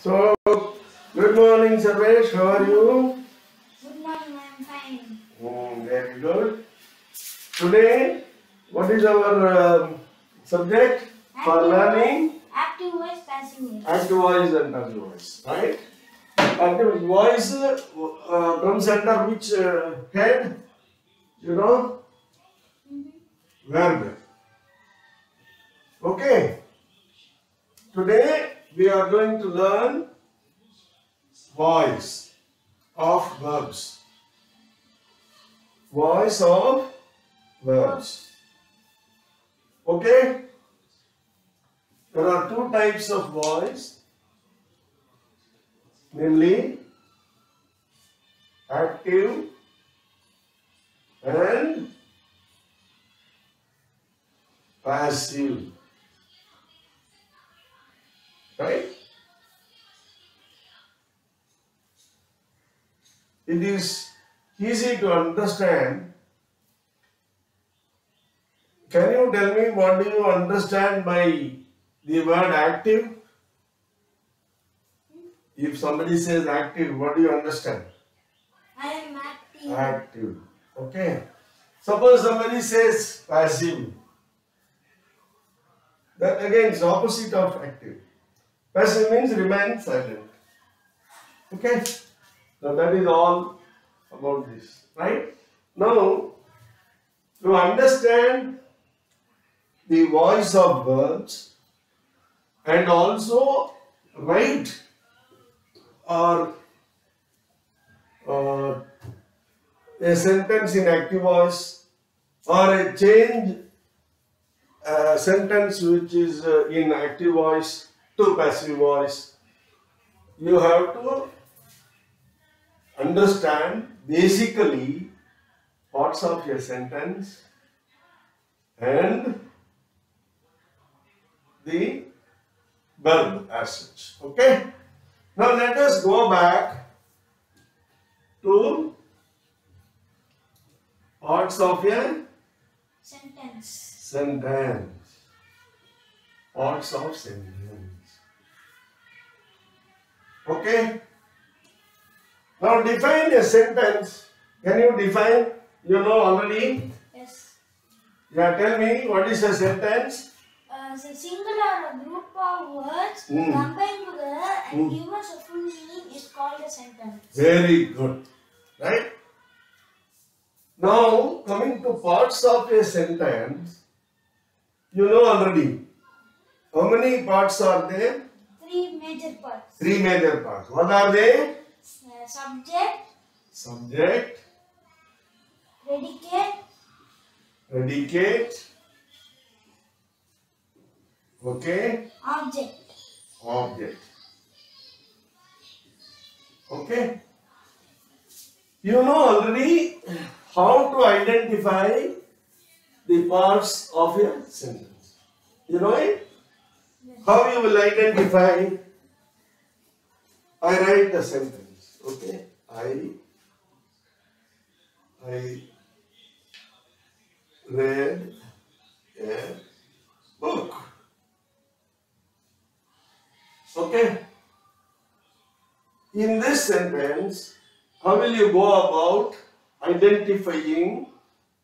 So, good morning, Sarvesh. How are you? Good morning, I am fine. Very good. Today, what is our subject for learning? Active voice, passive voice. Active voice and passive voice, right? Active voice comes under which head? You know? Verb. Okay. Today, we are going to learn voice of verbs. Voice of verbs. Okay? There are two types of voice, namely active and passive. Right? It is easy to understand. Can you tell me what do you understand by the word active? If somebody says active, what do you understand? I am active. Active. Okay. Suppose somebody says passive. That again is opposite of active. Passive means remain silent. Okay. So that is all about this. Right? Now, to understand the voice of verbs and also write or a sentence in active voice or a change sentence which is in active voice to passive voice, you have to understand basically parts of your sentence and the verb as such. Okay? Now let us go back to parts of a sentence. Parts of sentence. Okay? Now define a sentence. Can you define? You know already? Yes. Yeah, tell me what is a sentence? A single or a group of words combined together and give us a full meaning is called a sentence. Very good. Right? Now, coming to parts of a sentence, you know already. How many parts are there? Three major parts. Three major parts. What are they? Subject, Subject, predicate, predicate, okay, object. object. Okay. You know already how to identify the parts of a sentence. You know it? Yes. How you will identify? I write the sentence. Okay. I read a book. Okay. In this sentence, how will you go about identifying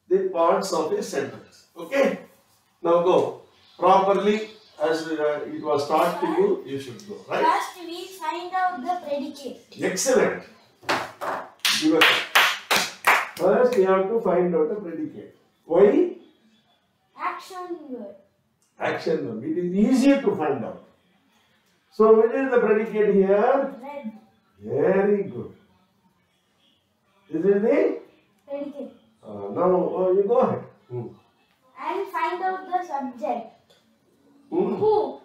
the parts of a sentence? Okay. Now go properly as it was taught to you. You should go. Right. First, we find out the predicate. Excellent. First, you have to find out the predicate. Why? Action word. Action verb. It is easier to find out. So, what is the predicate here? Read. Very good. This is the? Predicate. Now, you go ahead. And find out the subject. Who?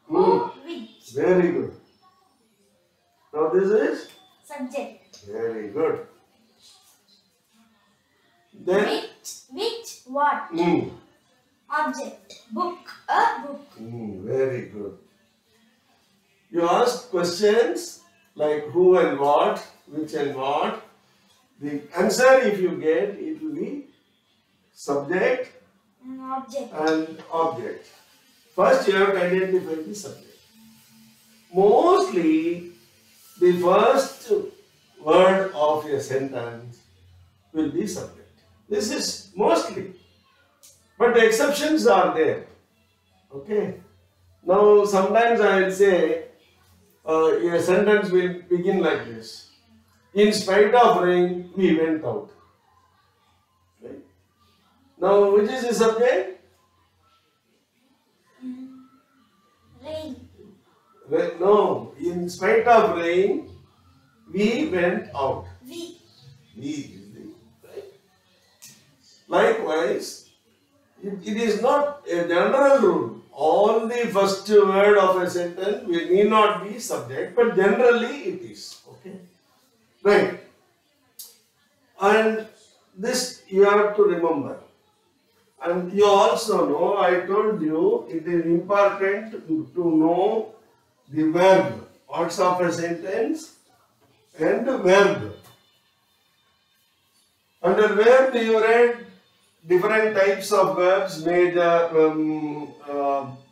Who, which. Very good. Now, this is? Subject. Very good. Then? Which, what. Object. Book, a book. Very good. You ask questions like who and what, which and what. The answer, if you get, it will be subject An object. and object. First, you have to identify the subject. Most mostly the first word of a sentence will be subject. This is mostly, but the exceptions are there. Okay. Now sometimes I will say a sentence will begin like this. In spite of rain, we went out. Okay. Now which is the subject? Rain. No, in spite of rain, we went out. We. We is the right. Likewise, it is not a general rule. All the first word of a sentence will need not be subject, but generally it is. Okay, right. And this you have to remember. And you also know, I told you, it is important to know the verb, parts of a sentence and the verb. Under verb you read different types of verbs, major,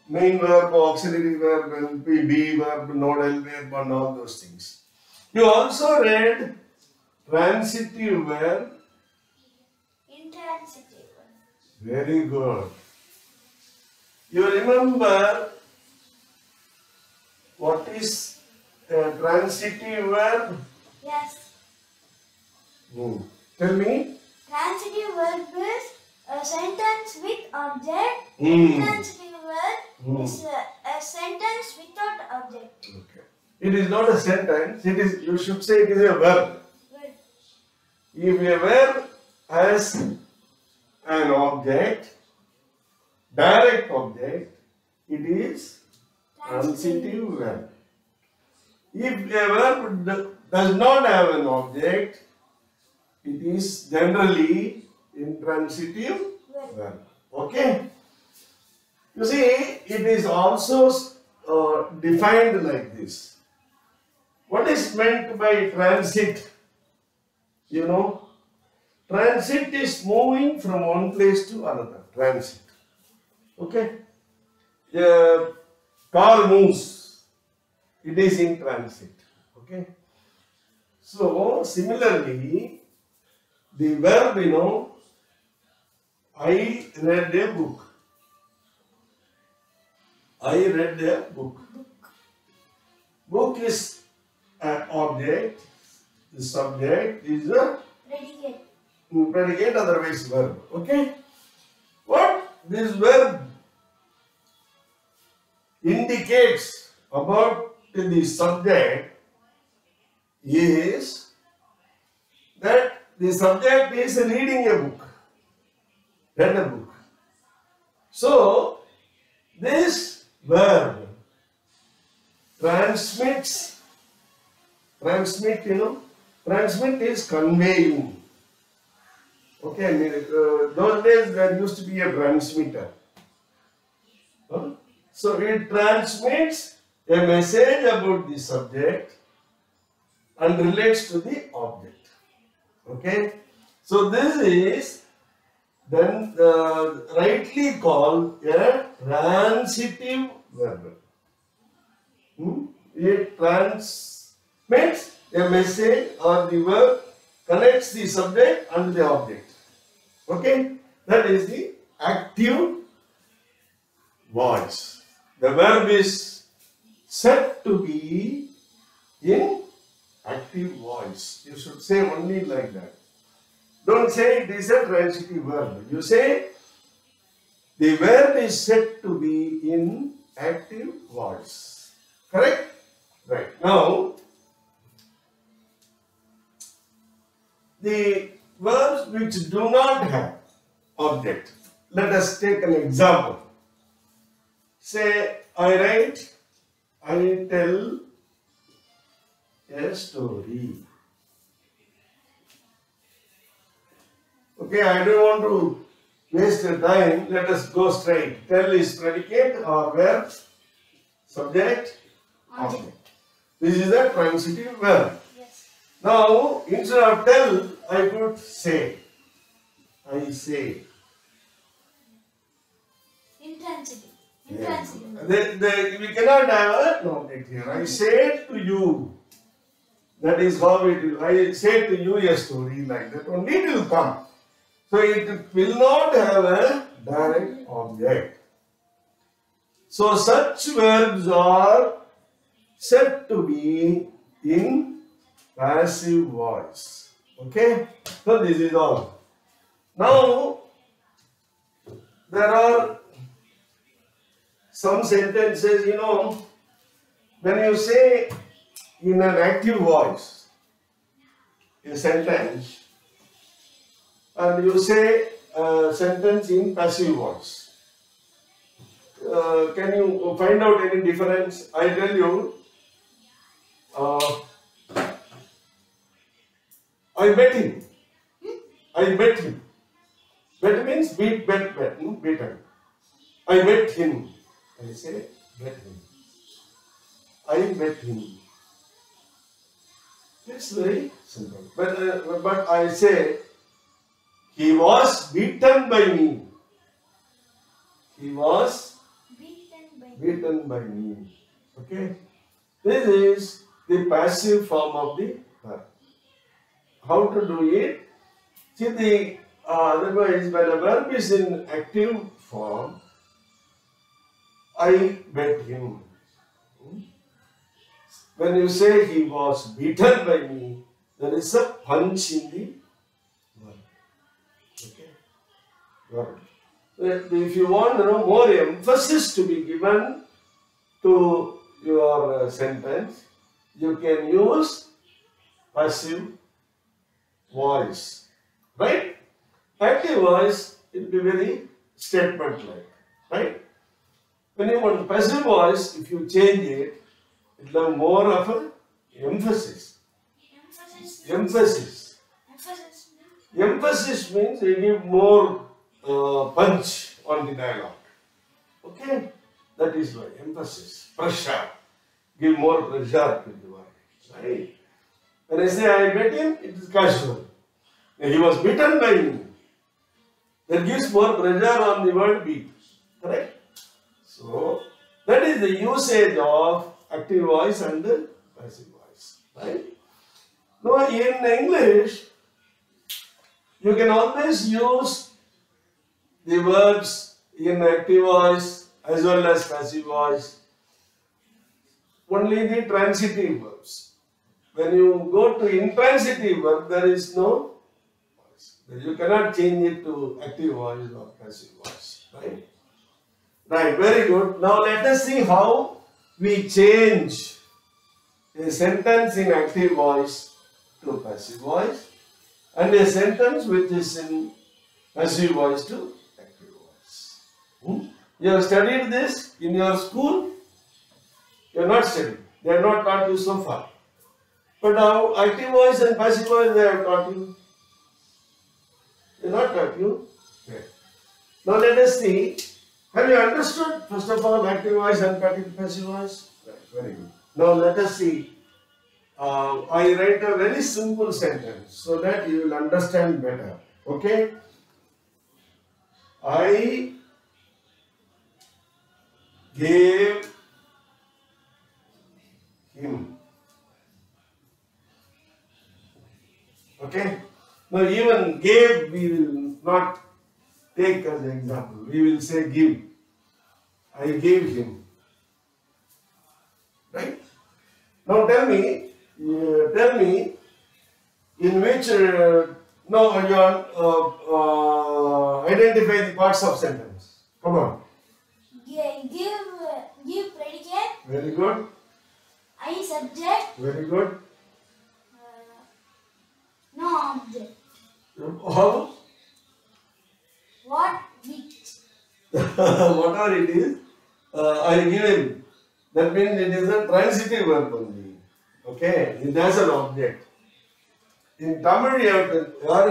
main verb, auxiliary verb, be verb, nodal verb and all those things. You also read transitive verb. Intransitive. Very good. You remember what is a transitive verb? Yes. Tell me. Transitive verb is a sentence with object. Intransitive verb is a sentence without object. Okay. It is not a sentence. It is. You should say it is a verb. Verb. If a verb has an object, direct object, it is transitive verb. If a verb does not have an object, it is generally intransitive verb. Okay? You see, it is also defined like this. What is meant by transit? You know? Transit is moving from one place to another. Transit. Okay? A car moves. It is in transit. Okay? So, similarly, the verb, you know, I read a book. I read a book. Book is an object. The subject is a predicate, otherwise verb. Okay? What this verb indicates about the subject is that the subject is reading a book. Read a book. So, this verb transmits, transmit, you know, transmit is conveying. Okay, those days there used to be a transmitter. So it transmits a message about the subject and relates to the object. Okay, so this is then rightly called a transitive verb. It transmits a message, or the verb connects the subject and the object. Okay, that is the active voice. The verb is said to be in active voice. You should say only like that. Don't say it is a transitive verb. You say the verb is said to be in active voice. Correct? Right. Now, the verbs which do not have object. Let us take an example. Say, I write, I tell a story. Okay, I don't want to waste the time. Let us go straight. Tell is predicate or verb, subject, object. This is a transitive verb. Yes. Now, instead of tell, I put say. I say. Intransitive. We cannot have an object here. I said to you. That is how it will. I said to you a story like that. Only it will come. So it will not have a direct object. So such verbs are said to be in passive voice. Okay? So this is all. Now there are some sentences, when you say in an active voice a sentence and you say a sentence in passive voice. Can you find out any difference? I tell you, I bet him. I bet him. Bet means beaten. I bet him. I say bet him. I bet him. It's very simple. But I say he was beaten by me. He was beaten by me. Okay? This is the passive form of the verb. How to do it? See, otherwise, when a verb is in active form, I bet him. When you say he was beaten by me, there is a punch in the verb. Okay? Verb. If you want more emphasis to be given to your sentence, you can use passive voice. Right? Active voice, it will be very statement-like. Right? When you want passive voice, if you change it, it will have more of an emphasis. Emphasis means you give more punch on the dialogue. Okay? That is why. Emphasis. Pressure. Give more pressure to the word. Right? When I say I bet him, it is casual. He was beaten by me. That gives more pressure on the word beat. Correct? So, that is the usage of active voice and passive voice. Right? Now, in English, you can always use the verbs in active voice as well as passive voice. Only the transitive verbs. When you go to intransitive verb, there is no voice. You cannot change it to active voice or passive voice. Right? Right, very good. Now let us see how we change a sentence in active voice to passive voice and a sentence which is in passive voice to active voice. You have studied this in your school? You have not studied. They have not taught you so far. But now active voice and passive voice they have taught you. They have not taught you. Okay. Now let us see. Have you understood first of all active voice and passive voice? Right, very good. Now let us see. I write a very simple sentence so that you will understand better. Okay? I gave him. Okay? Now even gave we will not take as an example. We will say give. I gave him. Right? Now tell me in which now you identify the parts of sentence. Come on. Give predicate. Very good. I subject. Very good. No object. How? What which? Whatever it is, I give him. That means it is a transitive verb only. Okay? It has an object. In Tamil you have to I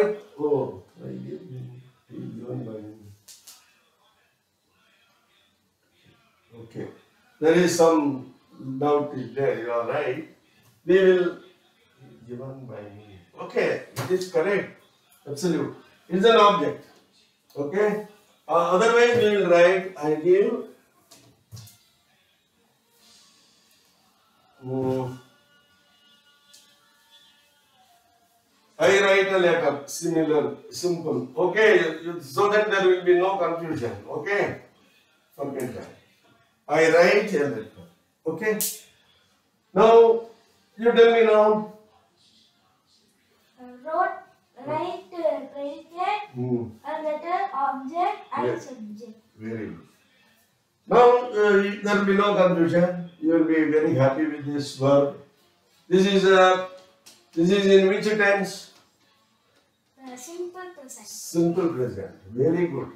give him. He is given by him. Okay. There is some doubt there. You are right. We will given by me. Okay. It is correct. Absolute. It is an object. Okay. Otherwise we will write I give Hmm. I write a letter, similar, simple. Okay, so that there will be no confusion. Okay, forget that. I write a letter. Okay. Now you tell me now. Wrote, write, predicate, a letter, object, and Yes. subject. Very good. Now there will be no confusion. You will be very happy with this verb. This is in which tense? Simple present. Simple present. Very good.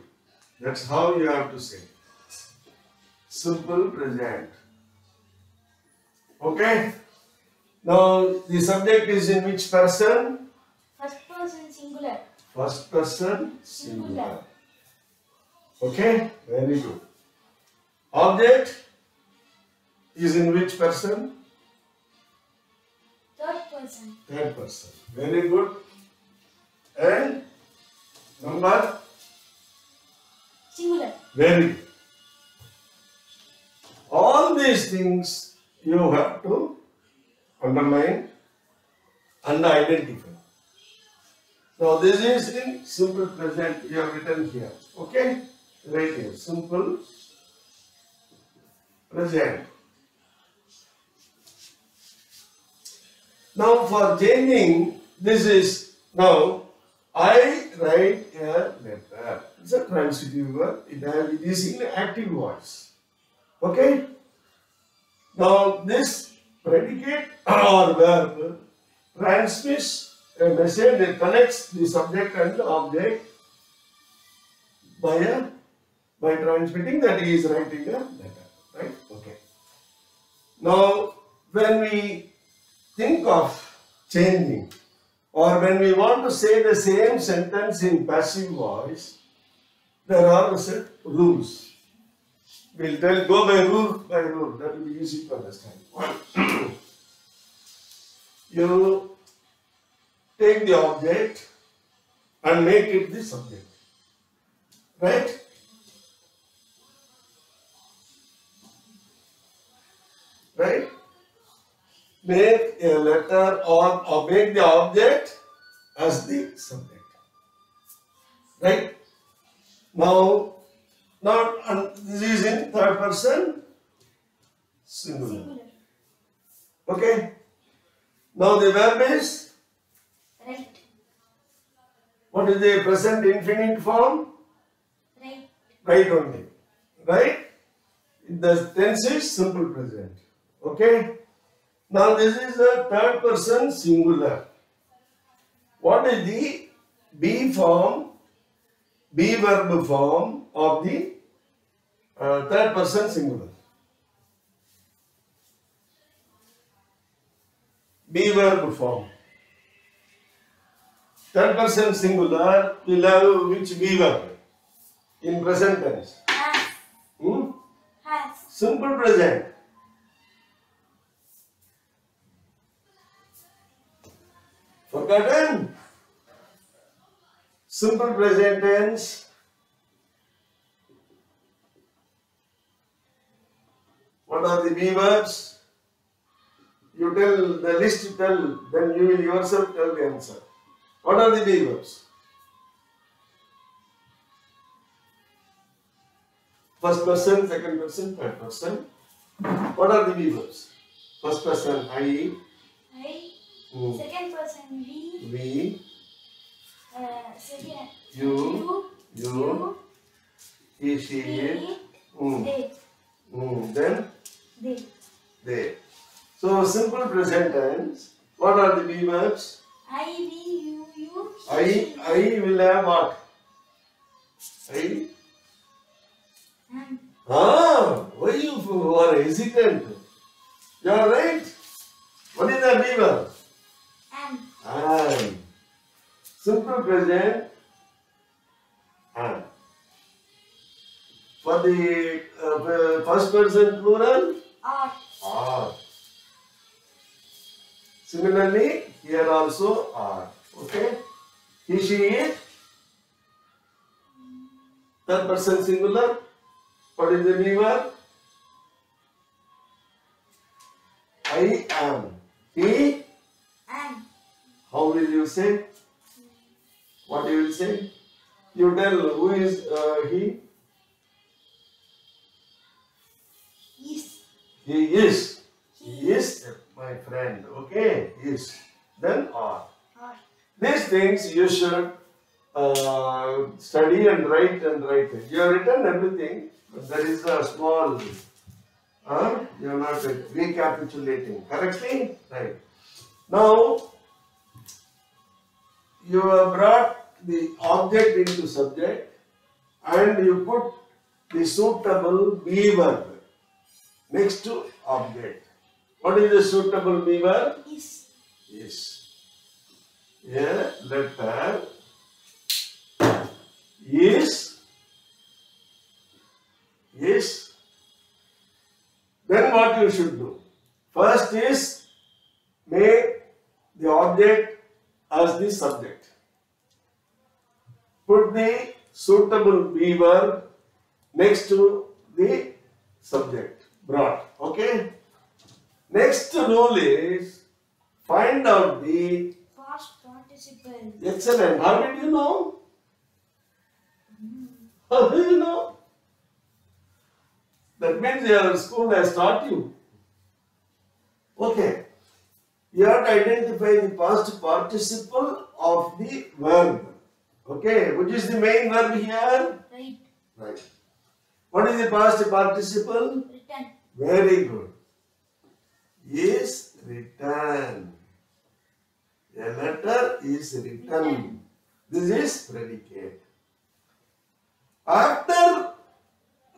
That's how you have to say. Simple present. Okay. Now the subject is in which person? First person singular. First person singular. Okay. Very good. Object is in which person? Third person. Third person. Very good. And number? Singular. Very good. All these things you have to underline and identify. Now this is in simple present. You have written here. Okay? Right here. Simple present. Now for changing, this is now I write a letter. It's a transitive verb. It is in active voice. Okay? Now this predicate or verb transmits a message that connects the subject and the object by transmitting that he is writing a letter. Right? Okay. Now when we think of changing, or when we want to say the same sentence in passive voice, there are set rules. We'll go by rule by rule. That will be easy to understand. One, you take the object and make it the subject. Right? Right? Make a letter or make the object as the subject. Right? Now, this is in third person singular. Okay? Now the verb is? Right. What is the present infinite form? Right. Right only. Right? The tense is simple present. Okay? Now this is a third person singular. What is the be form, be verb form of the third person singular? Be verb form. Third person singular will have which be verb in present tense? Has. Hmm? Has. Simple present. Forgotten? Simple present tense. What are the be verbs? You tell the list, then you will yourself tell the answer. What are the be verbs? First person, second person, third person. What are the be verbs? First person I. Second person we. We. Second You. He, she, it. They. Then They. So simple present tense. What are the be verbs? I, we, you, I will have what? I. am. Why you are hesitant? You are right. What is the be verb? Am. Simple present. Am. For the first person plural, are. Similarly, here also are. Okay? He, she, it. Third person singular. What is the be verb? I am. He. am. How will you say? What you will say? You tell who is he? Is. He is. He is my friend. Okay. Is. Then are. Are. These things you should study and write and write. You have written everything, but there is a small, you are not recapitulating correctly. Right. Now, you have brought the object into subject and you put the suitable be verb next to object. What is the suitable be verb? Is. Is. A letter is. Then what you should do? First is make the object as the subject. Put the suitable be verb next to the subject. Brought. Okay. Next rule is find out the Past participle. excellent. How did you know? How do you know? That means your school has taught you. Okay. You have to identify the past participle of the verb. Okay. Which is the main verb here? Right. Right. What is the past participle? Written. Very good. Is written. A letter is written. This is predicate. After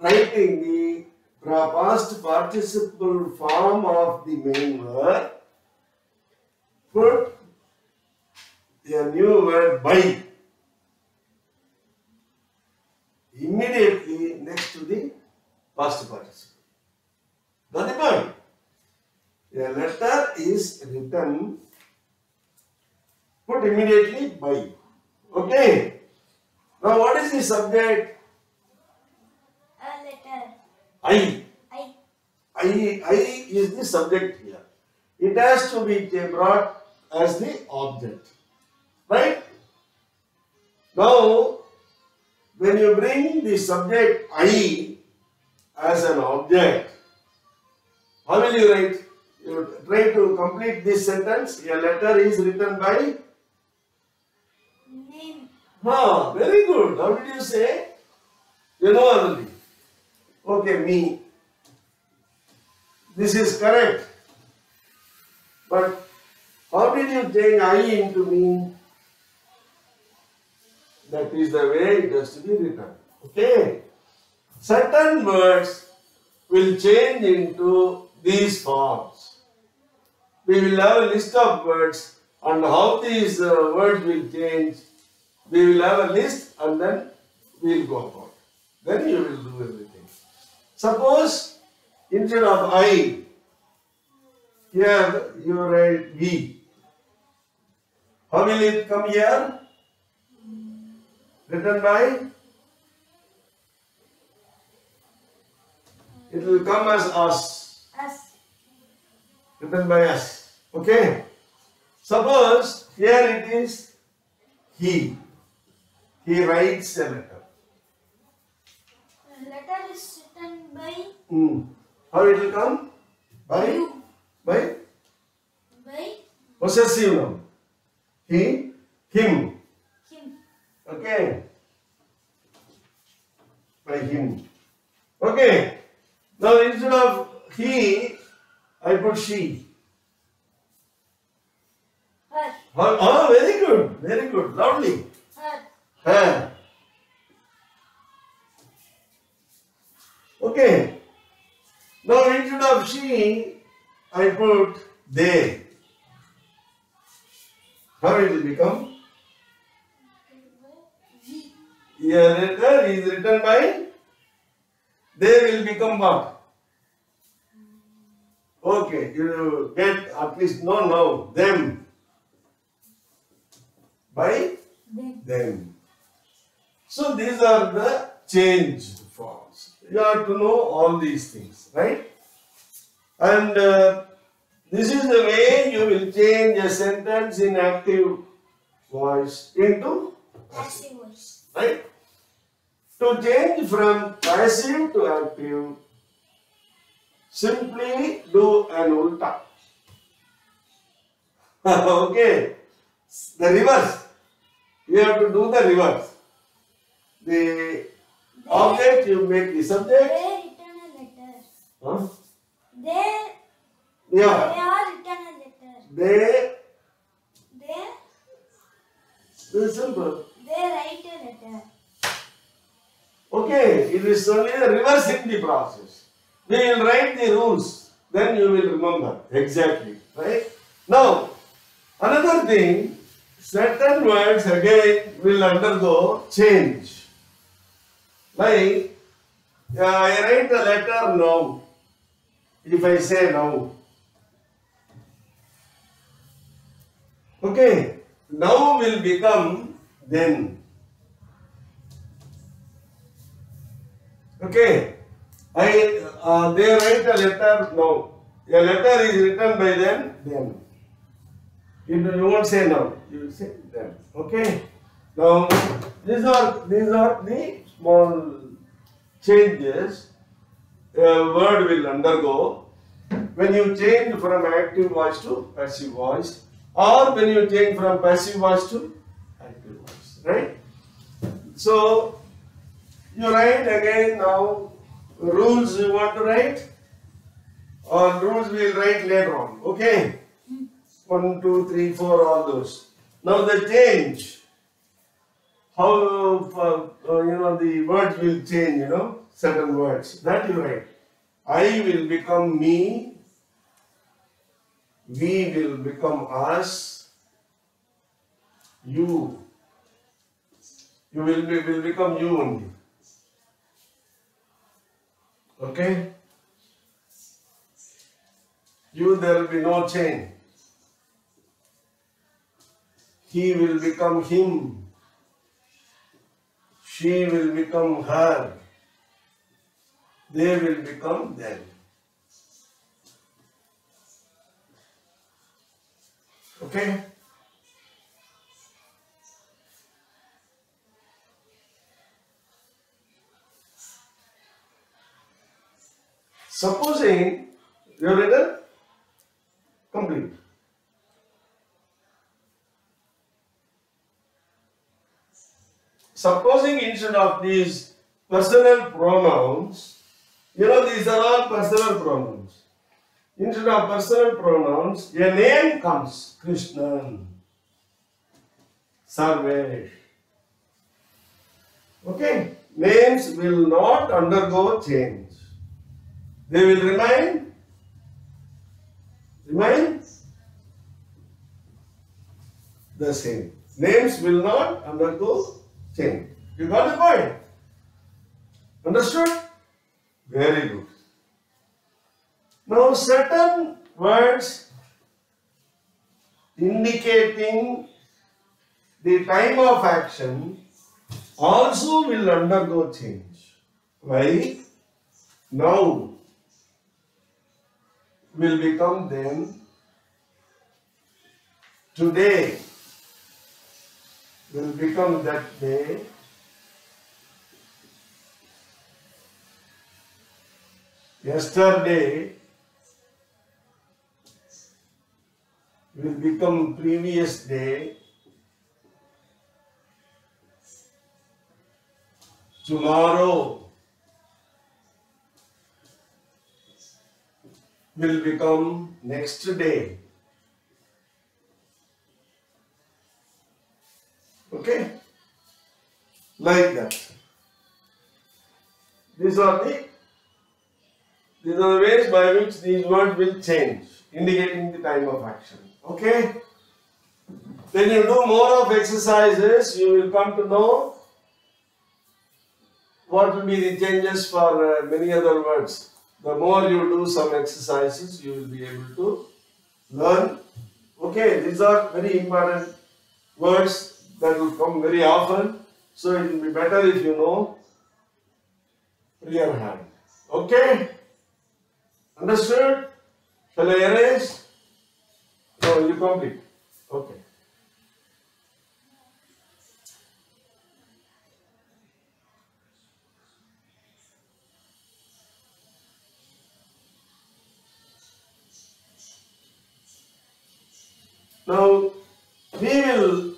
writing the past participle form of the main verb, put a new word by immediately next to the past participle. Got the point? A letter is written, put immediately by. Okay. Now what is the subject? A letter. I. I. I is the subject here. It has to be brought as the object. Right? Now, when you bring the subject I as an object, how will you write? You try to complete this sentence. A letter is written by? Name. Very good. How did you say? You know already. Okay, me. This is correct. But how did you change I into me? That is the way it has to be written. Okay. Certain words will change into these forms. We will have a list of words and how these words will change. We will have a list and then we will go about. Then you will do everything. Suppose instead of I, here you write we. How will it come here? Written by? It will come as us. Us. Written by us. Okay? Suppose here it is he. He writes a letter. Letter is written by How it will come? By? you. By? By Possessive noun. He, him. him. Okay? By him. Okay? Now instead of he, I put she. Her. Very good. Very good. Lovely. Her. Her. Okay. Now instead of she, I put they. How it will become? We. A letter is written by, they will become what? Okay, you get at least no now, them. By Them. them. So these are the changed forms. You have to know all these things, right? And This is the way you will change a sentence in active voice into Passive voice. right? To change from passive to active, simply do an ulta. Okay, the reverse. You have to do the reverse. The object, you make the subject. They written a letter. Huh? They Yeah. are written a letter. They. They It's simple. write a letter. Okay, it is only a reversing the process. We will write the rules, then you will remember exactly, right? Now, another thing, certain words again will undergo change. Like, I write a letter now. If I say now, okay, now will become then. Okay, they write a letter now. A letter is written by them. You won't say now. You will say them. Okay. Now these are the small changes a word will undergo when you change from active voice to passive voice, or when you change from passive voice to active voice. Right. So you write again now rules you want to write, or rules we will write later on. Okay, 1, 2, 3, 4, all those. Now the change, how the words will change. Certain words that you write. I will become me. We will become us. You. You will become you only. Okay? You, there will be no change. He will become him. She will become her. They will become them. Okay? Supposing you have written complete. Supposing instead of these personal pronouns, these are all personal pronouns. Instead of personal pronouns, a name comes. Krishnan, Sarvesh. Okay? Names will not undergo change. They will remain the same. Names will not undergo change. You got the point? Understood? Very good. Now certain words indicating the time of action also will undergo change. Like now will become then, today will become that day, yesterday will become previous day, tomorrow will become next day. Okay? Like that. These are the ways by which these words will change, indicating the time of action. Okay? When you do more of exercises, you will come to know what will be the changes for many other words. The more you do some exercises, you will be able to learn. Okay, these are very important words that will come very often. So it will be better if you know freehand. Okay? Understood? Shall I erase? you complete. Okay. Now we will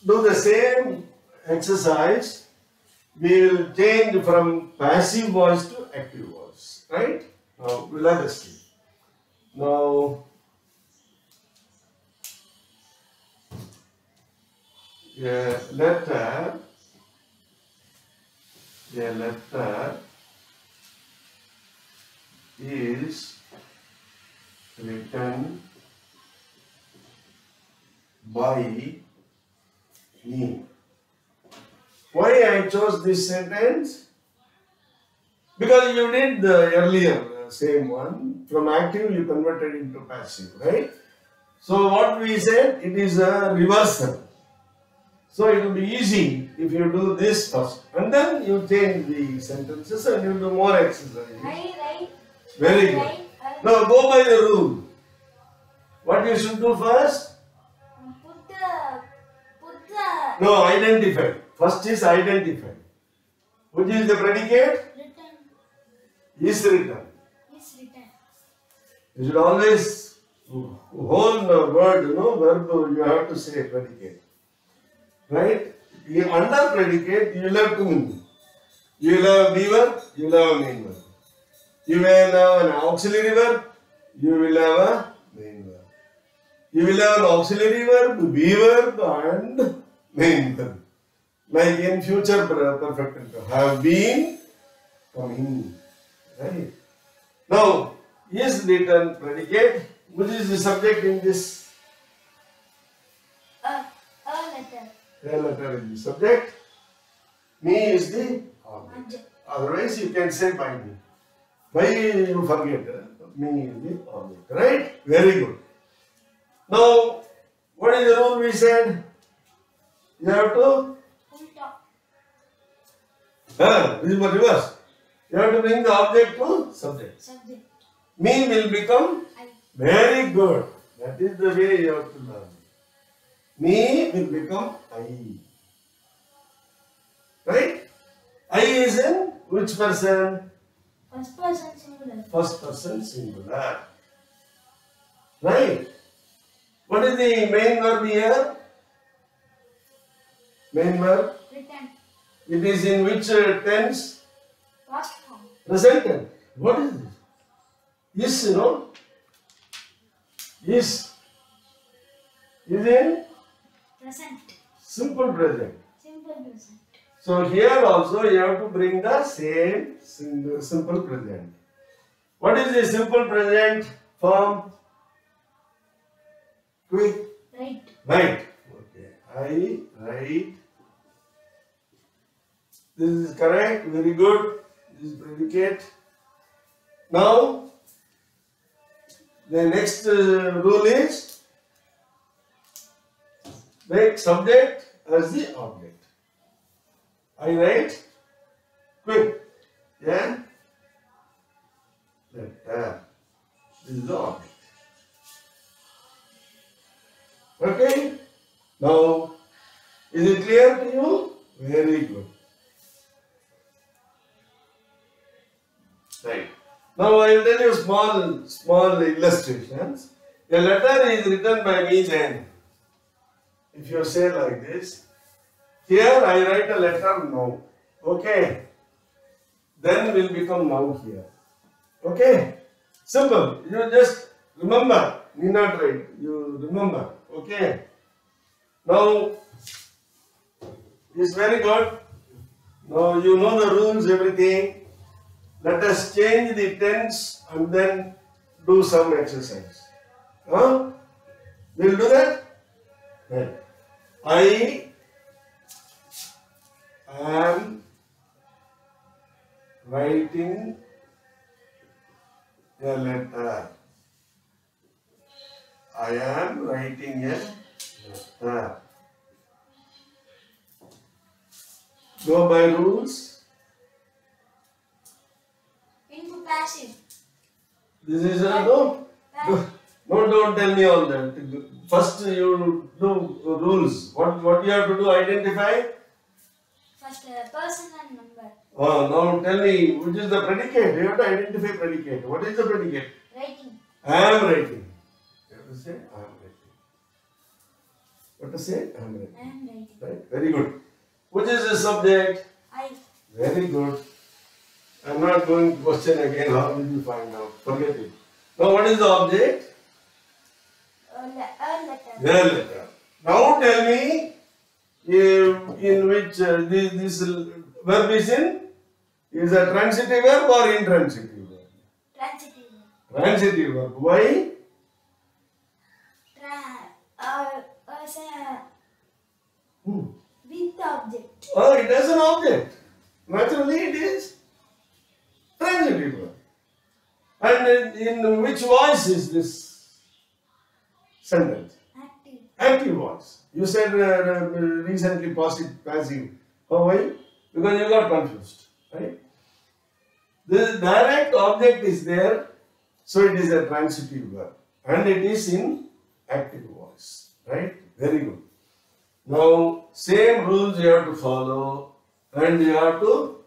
do the same exercise. We will change from passive voice to active voice, right? Now let us see. Now a letter is written by me. Why I chose this sentence? Because you did the earlier same one. From active you converted into passive, right? So what we said, it is a reversal. So it will be easy if you do this first and then you change the sentences and you do more exercises. Right. Very good. Now go by the rule. What you should do first? Put the No, identify. First is identify. Which is the predicate? written Is written. is written. You should always whole word, verb, you have to say predicate. Right? Under predicate, you will have two meanings. You will have be verb, you will have a main verb. You will have an auxiliary verb, you will have a main verb. You will have an auxiliary verb, be verb and main verb. Like in future perfect tense, have been coming. Right? Now, is written predicate. Which is the subject in this? A letter. A letter is the subject. Me is the object. Otherwise, you can say by me. By you forget. Me is the object. Right? Very good. Now, what is the rule we said? You have to. This is reverse. You have to bring the object to subject. Me will become I. very good. That is the way you have to learn. Me will become I. Right? I is in which person? First person singular. First person singular. Right? What is the main verb here? Main verb? Written. It is in which tense? Past form. Present tense. What is this? Is, Is. Is in Present. simple present. Simple present. So here also you have to bring the same simple present. What is the simple present form? Quick. Right. Right. Okay. I write. This is correct. Very good. This is predicate. Now, the next rule is make subject as the object. I write quick. Yeah. Letter. This is the object. Okay. Now, is it clear to you? Very good. Right. Now I will tell you small illustrations. A letter is written by me then. If you say like this, here I write a letter now. Okay. Then will become now here. Okay. Simple. You just remember. Need not write. You remember. Okay. Now, it's very good. Now you know the rules, everything. Let us change the tense and then do some exercise. Huh? We'll do that? Right. I am writing a letter. I am writing a letter. Go by rules. Into passive. This is a no. No, don't tell me all that. First you do rules. What you have to do? Identify. First, person and number. Now tell me which is the predicate. You have to identify predicate. What is the predicate? Writing. I am writing. You have to say I am writing. What to say? I am writing. I am writing. Right. Very good. Which is the subject? I. Very good. I am not going to question again. How did you find out? Forget it. Now what is the object? A letter. The letter. Now tell me in which this verb is in? Is a transitive verb or intransitive verb? Transitive. Transitive verb. Why? Say, with the object. Oh, it is an object. Naturally it is transitive verb. And in which voice is this sentence? Active. Active voice. You said recently passive. How why? Because you got confused. Right? The direct object is there, so it is a transitive verb. And it is in active voice. Right? Very good. Now, same rules you have to follow and you have to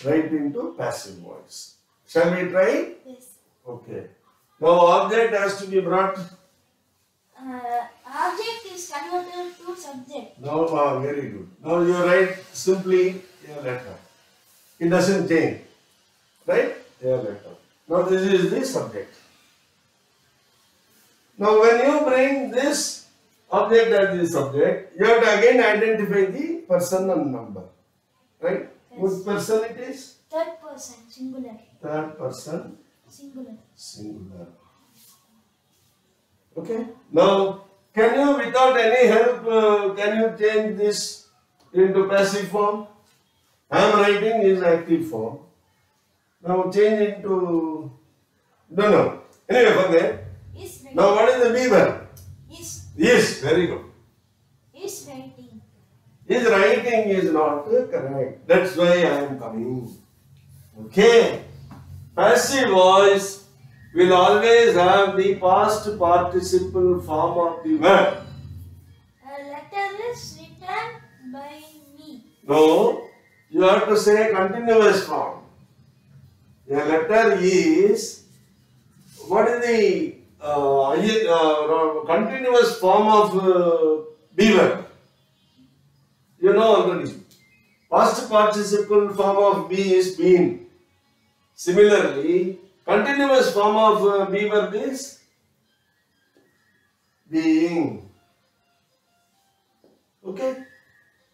write into passive voice. Shall we try? Yes. Okay. Now, object has to be brought. Object is converted to subject. Now, very good. Now, you write simply a letter. It doesn't change. Right? A letter. Now, this is the subject. Now, when you bring this object as the subject, you have to again identify the person and number. Right? Yes. Which person it is? Third person, singular. Third person, Singular. singular. Okay. Now, can you, without any help, can you change this into passive form? I am writing is active form. Now, change into. No. Anyway, forget. Is writing. Now, what is the B verb? Is. Yes, very good. Is writing. His writing is not correct. That's why I am coming. Okay. Passive voice will always have the past participle form of the verb. A letter is written by me. No, you have to say continuous form. A letter is, what is the continuous form of be verb? You know already. Past participle form of be is been. Similarly, continuous form of be verb is being. Okay?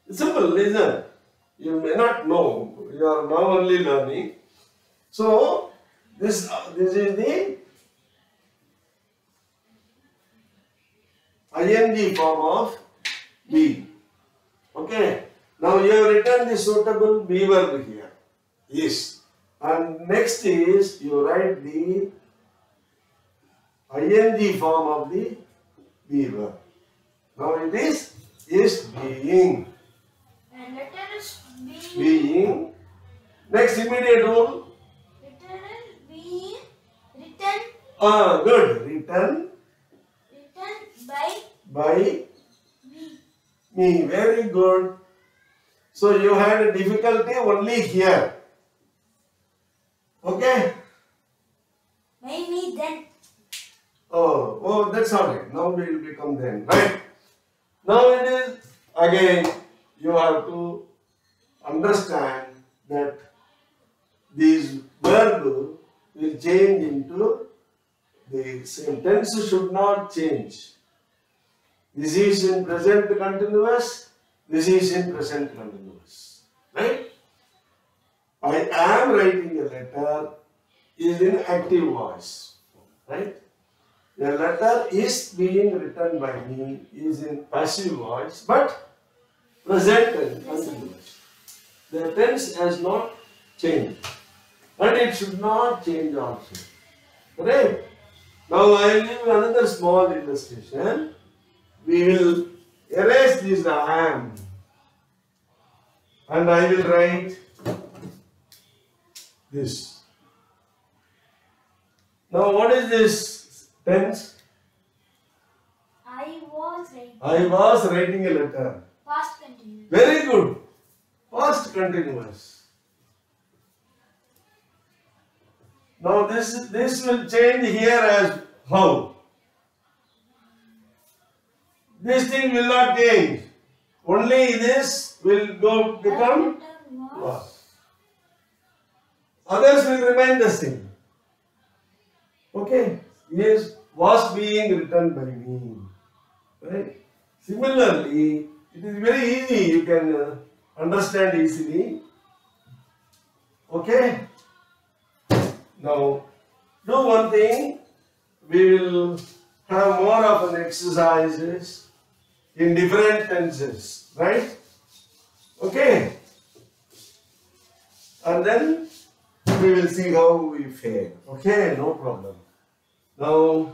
It's simple, isn't it? You may not know. You are now only learning. So, this is the ing form of be. Okay. Now you have written the suitable be verb here. Yes. And next is you write the ing form of the be verb. Now it is being. And letter is Being. Next immediate rule. Letter is being written. Good. Written by Me. me. Very good. So you had a difficulty only here. Okay? By me then. Oh, that's all right. Now we will become then, right? Now it is, again, you have to understand that these verb will change into the same tense should not change. This is in present continuous, this is in present continuous, right? I am writing a letter is in active voice, right? A letter is being written by me is in passive voice, but present and continuous. The tense has not changed, and it should not change also. Right? Now I will give another small illustration. We will erase this I am, and I will write this. Now what is this Tense. I was writing. I was writing a letter. Past continuous. Very good. Past continuous. Now this will change here as how? This thing will not change. Only this will go become The letter was. was. Others will remain the same. Okay. Yes, was being written by me. Right? Similarly, it is very easy. You can understand easily. Okay. Now, do one thing. We will have more of an exercises in different tenses, right? Okay. And then we will see how we fail. Okay, no problem. Now,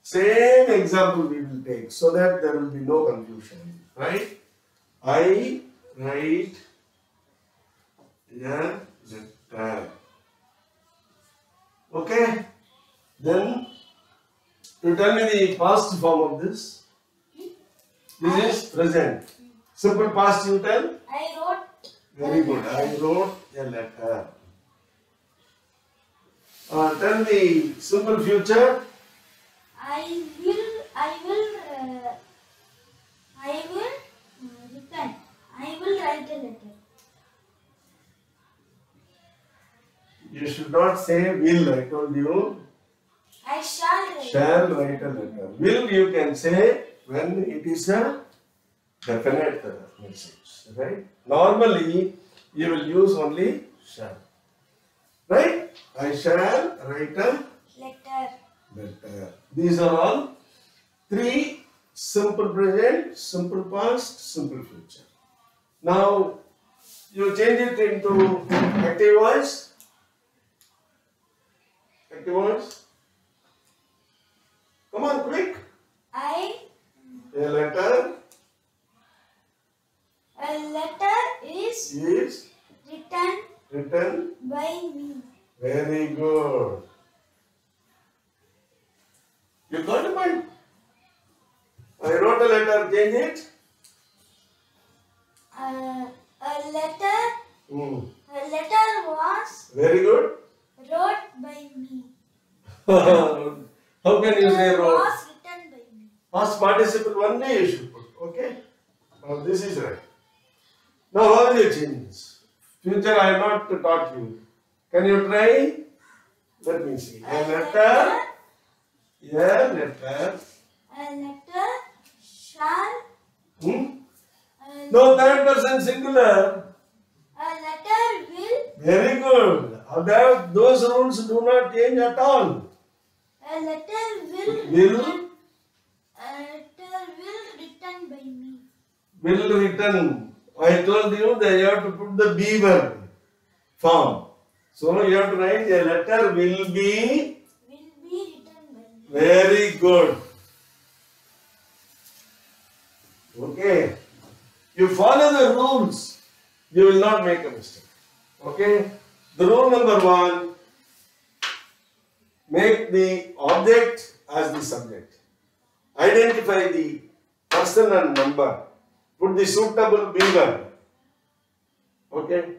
same example we will take so that there will be no confusion, right? I write a letter. Okay? Then, you tell me the past form of this. This is present. Simple past you tell. I wrote. Very good. I wrote a letter. Tell the simple future. I will return. I will write a letter. You should not say will. I told you. I shall write. Shall write a letter. Will you can say when it is a definite message. Right? Normally you will use only shall. Right? I shall write a Letter. letter. These are all three simple present, simple past, simple future. Now you change it into active voice. Active voice. Come on, quick. A letter is written by me. Very good. You got the point? I wrote a letter, change it. A letter was Very good. wrote by me. How can you say wrote? Was written by me. Past participle only you should put. Okay? Now this is right. Now how will you change this? Future I have not taught you. Can you try? Let me see. A letter shall. No, third person singular. A letter will. Very good. Those rules do not change at all. A letter will. Will? A letter will written by me. Will written. I told you that you have to put the be verb form. So you have to write a letter will be. Will be written by me. Very good. Okay. You follow the rules, you will not make a mistake. Okay. The rule number 1, make the object as the subject. Identify the person and number. Put the suitable be verb. Okay.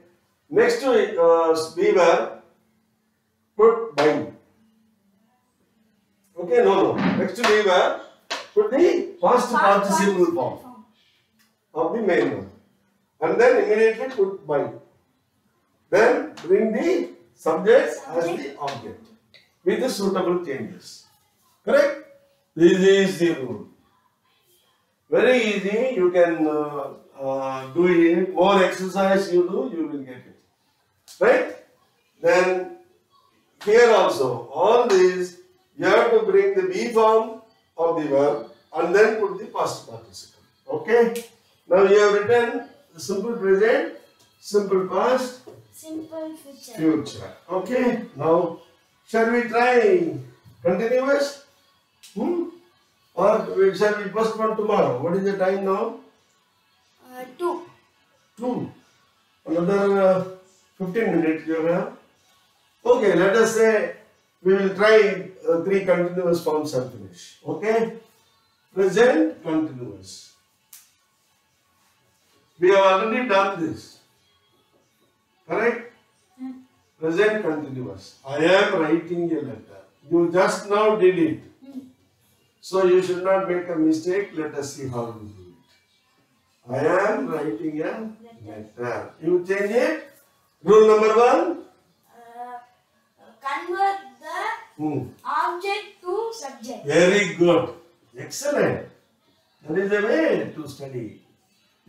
Next to be verb, put by. Okay, no. Next to be verb, put the past participle form of the main one. And then immediately put by. Then bring the subject as the object with the suitable changes. Correct? This is the rule. Very easy. You can do it. More exercise you do, you will get it. Right? Then here also, all these, you have to bring the be form of the verb and then put the past participle. Okay? Now you have written the simple present, simple past, Simple future. future. Okay? Now, shall we try continuous? Or shall we postpone tomorrow? What is the time now? 2. 2. Another 15 minutes you have. Okay, let us say we will try three continuous forms are finished. Okay? Present continuous. We have already done this. Correct? Present continuous. I am writing a letter. You just now did it. So you should not make a mistake. Let us see how you do it. I am writing a letter. You change it. Rule number 1. Convert the object to subject. Very good. Excellent. That is the way to study.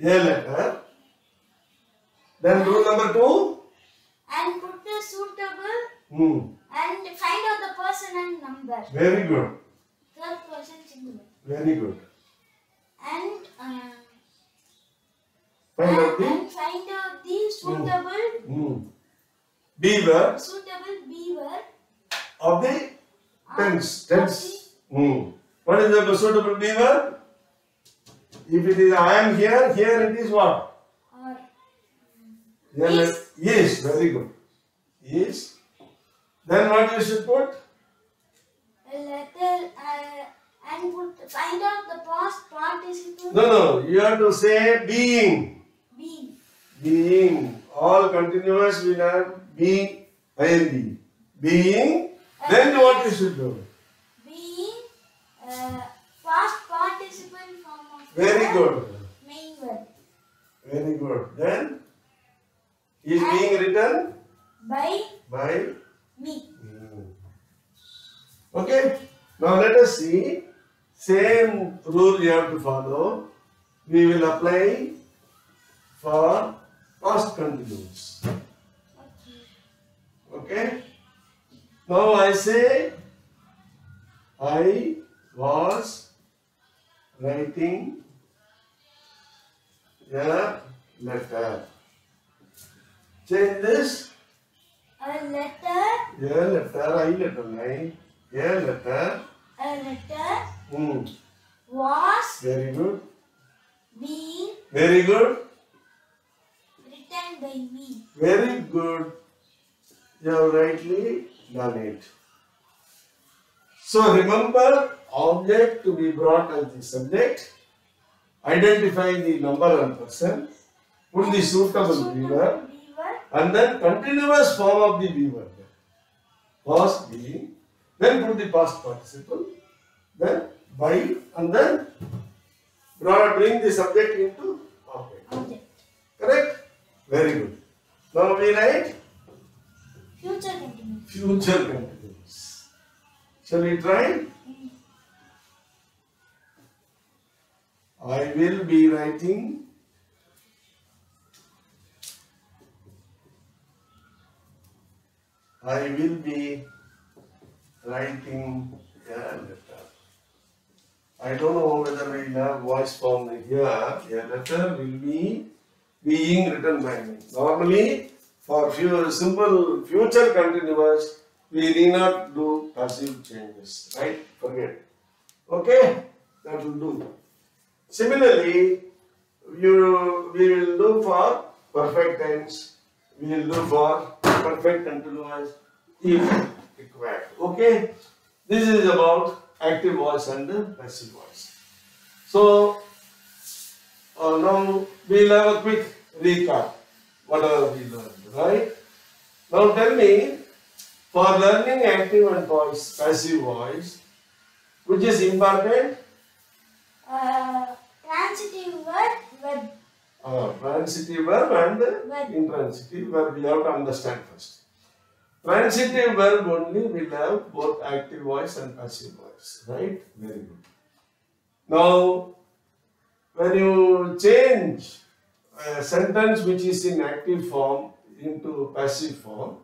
A letter. Then rule number 2. And put the suitable and find out the person and number. Very good. Third person singular. Very good. And Find out the find out the suitable B word suitable B word of the tense. What is the suitable B word? If it is I am here, here it is what? or Is. Yes, very good. Is. Then what you should put? a letter and find out the past participle. No, you have to say being. Being. Being. All continuous will have be, ing. Being. Then what you should do? Being past participle form of Very the good. main word. Very good. Then is being written By by. me. Okay. Now let us see. Same rule you have to follow. We will apply for past continuous. Okay. Now I say I was writing a letter. Change this. A letter. I letter. A letter was Very good. being Very good. written by me. Very good. You have rightly done it. So remember, object to be brought as the subject. Identify the number and person. Put the suitable B word. And then continuous form of the B word. Was being. Then put the past participle. Then by. And then bring the subject into object. Object. Correct? Very good. Now we write Future continuous. future continuous. Shall we try? I will be writing a letter. I don't know whether we have voice form here. A letter will be being written by me. Normally, for simple future continuous, we need not do passive changes, right? Forget. Okay, that will do. Similarly, we will do for perfect tense. We will do for perfect continuous if required. Okay, this is about active voice and passive voice. So now we will have a quick recap. Whatever we learned, right? Now tell me, for learning active and passive voice, which is important? Transitive word, verb. Transitive verb and Verb. intransitive verb we have to understand first. Transitive verb only will have both active voice and passive voice, right? Very good. Now, when you change a sentence which is in active form into passive form,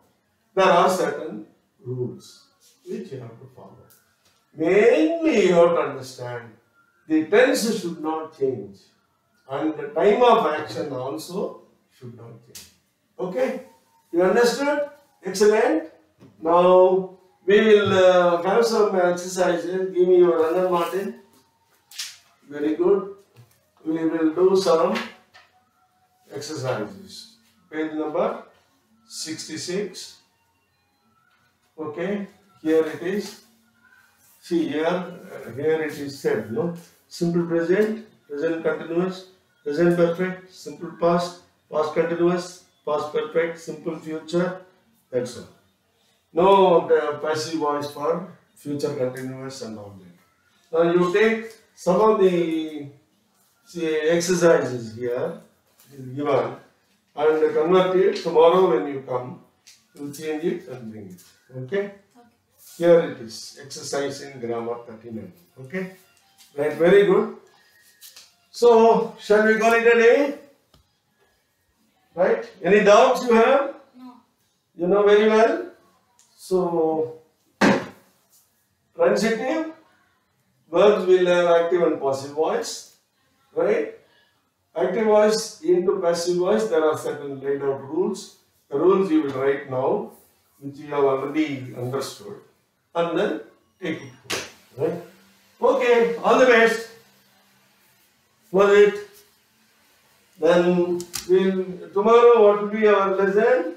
there are certain rules which you have to follow. Mainly you have to understand the tense should not change and the time of action also should not change. Okay? You understood? Excellent. Now we will have some exercises. Give me your runner, Martin. Very good. We will do some exercises. Page number 66. Okay, here it is. See here it is said, no? Simple present, present continuous, present perfect, simple past, past continuous, past perfect, simple future, that's all. No passive voice for future continuous and all that. Now you take some of the exercises here, it is given, and convert it. Tomorrow when you come, you will change it and bring it. Okay? Here it is, exercise in grammar 39. Okay? Right, very good. So, shall we call it a day? Right? Any doubts you have? No. You know very well. So, transitive verbs will have active and passive voice. Right? Active voice into passive voice, there are certain laid out rules. The rules you will write now, which you have already understood, and then take it. Right? Okay, all the best. Close it. Then tomorrow what will be our lesson?